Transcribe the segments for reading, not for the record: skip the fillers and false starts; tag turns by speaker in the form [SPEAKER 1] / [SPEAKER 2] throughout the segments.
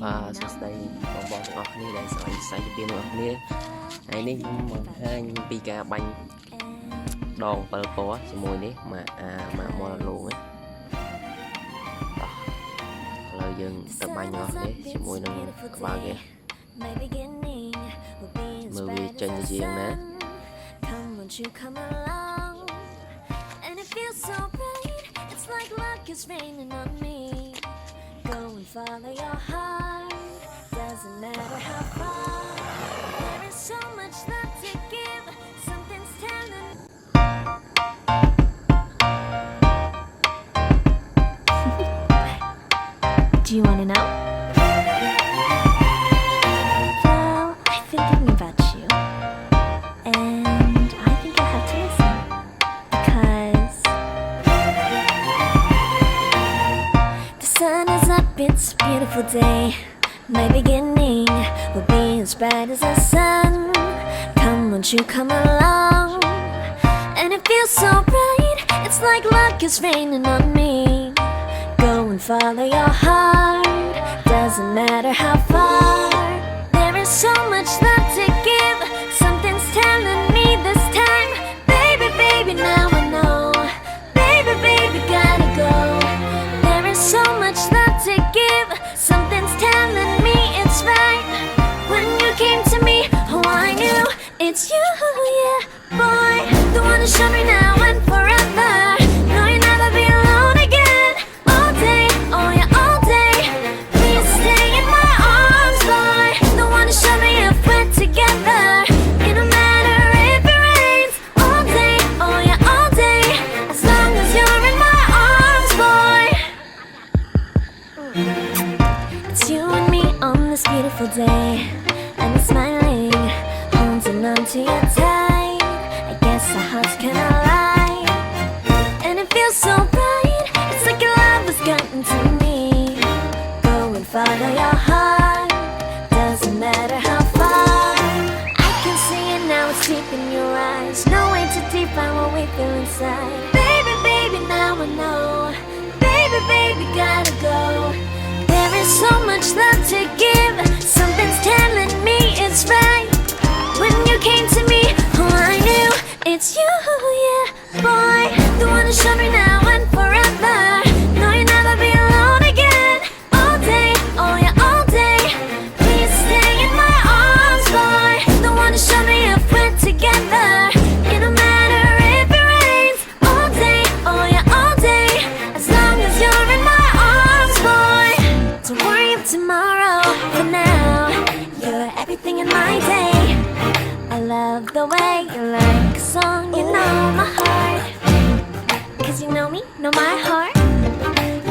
[SPEAKER 1] và số đây bong bóng ngọt này để sợi sợi tiền ngọt này này ní hai pika bánh đòn bờ có chỉ mùi ní mà mua luôn ấy lời dừng tập bánh ngọt đấy chỉ mùi nâng bao kìa mưa vi chân như gì nè
[SPEAKER 2] Go and follow your heart. Doesn't matter how far. There is so much love to give. Something's telling. Do you want to know? Well, I've been thinking about you, and I think I have to listen because the sun is up. It's a beautiful day. My beginning will be as bright as the sun. Come, won't you come along? And it feels so bright. It's like luck is raining on me. Go and follow your heart. Doesn't matter how far. There is so much love to give. Something's telling me this time. Baby, baby, now I know. Baby, baby, gotta go. There is so much love to give. Something's telling me it's right. When you came to me, oh, I knew it's you, yeah, boy. The one to show me now and forever. No, you'll never be alone again. All day, oh yeah, all day. Please stay in my arms, boy. The one to show me if we're together. It don't matter if it rains. All day, oh yeah, all day. As long as you're in my arms, boy. It's you and me on this beautiful day. And it's smiling, holding on to you tight. I guess our hearts cannot lie. And it feels so bright. It's like your love has gotten to me. Go and follow your heart. Doesn't matter how far. I can see it now, it's deep in your eyes. No way to define what we feel inside. Baby, baby, now I know. Baby, baby, gotta go. There is so much love to give. Something's telling me it's right. When you came to me, oh, I knew it's you, yeah, boy. The one to show me now and forever. No, you'll never be alone again. All day, oh yeah, all day. Please stay in my arms, boy. The one to show me if we're together. It don't matter if it rains. All day, oh yeah, all day. As long as you're in my arms, boy. Don't worry of tomorrow. For now, you're everything in my day. I love the way you like a song. You know my heart. Cause you know me, know my heart.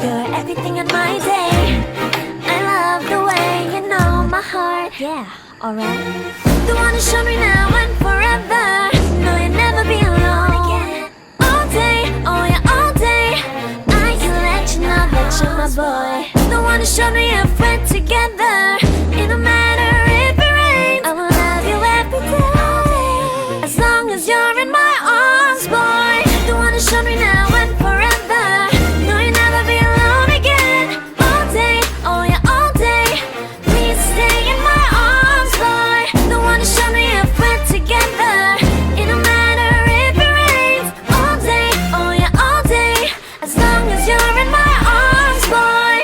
[SPEAKER 2] You're everything in my day. I love the way you know my heart. Yeah, alright. The one to show me now and forever. No, you'll never be alone again. All day, oh yeah, all day. I can let you know that you're my boy. The one to show me if we're together. It don't matter if it rains. I will love you every day. As long as you're in my arms, boy. The one to show me now and forever. No, you'll never be alone again. All day, oh yeah, all day. Please stay in my arms, boy. The one to show me if we're together. It don't matter if it rains. All day, oh yeah, all day. As long as you're in my arms, boy.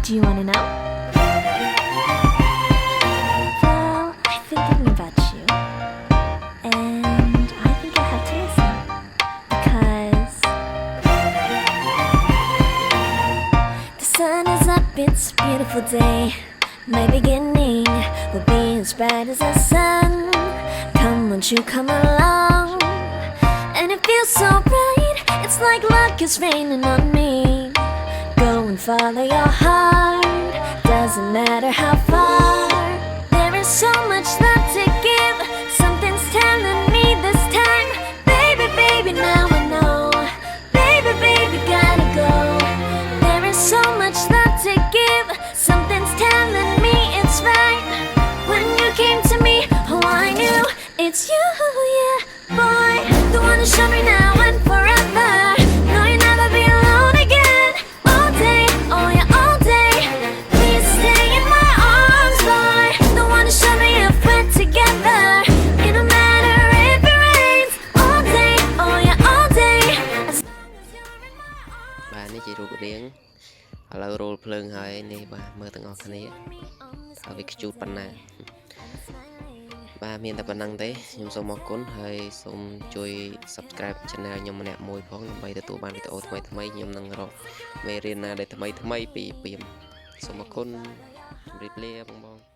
[SPEAKER 2] Do you want to know? Well, I've been thinking about you, and I think I have to listen because the sun is up. It's a beautiful day. My beginning will be as bright as the sun. Come, won't you come along? And it feels so bright. It's like luck is raining on me. Go and follow your heart. Doesn't matter how far. There is so much love to give. Something's telling me this time. Baby, baby, now I know. Baby, baby, gotta go. There is so much love to give. Something's telling me it's right. When you came to me, oh, I knew it's you, yeah, boy. The one wanna show me now and forever. No, you'll never be alone again. All day, oh yeah, all day. Please stay in my arms, boy. Don't wanna show me if we're together. It don't matter if it rains. All day, oh yeah, all day. As long as you're in my arms.
[SPEAKER 1] បាទនេះជារូបរាងឥឡូវរោលភ្លើងហើយនេះបាទមើលទាំងអស់គ្នាថាវាខ្ជូតប៉ុណ្ណាបាទមានតែប៉ុណ្្នឹងទេខ្ញុំសូមអរគុណហើយសូមជួយ subscribe channel ខ្ញុំម្នាក់មួយផងដើម្បីទទួលបានវីដេអូថ្មីៗខ្ញុំនឹងរកមេរៀនណាដែលថ្មីៗពីពីសូមអរគុណជម្រាបលាបង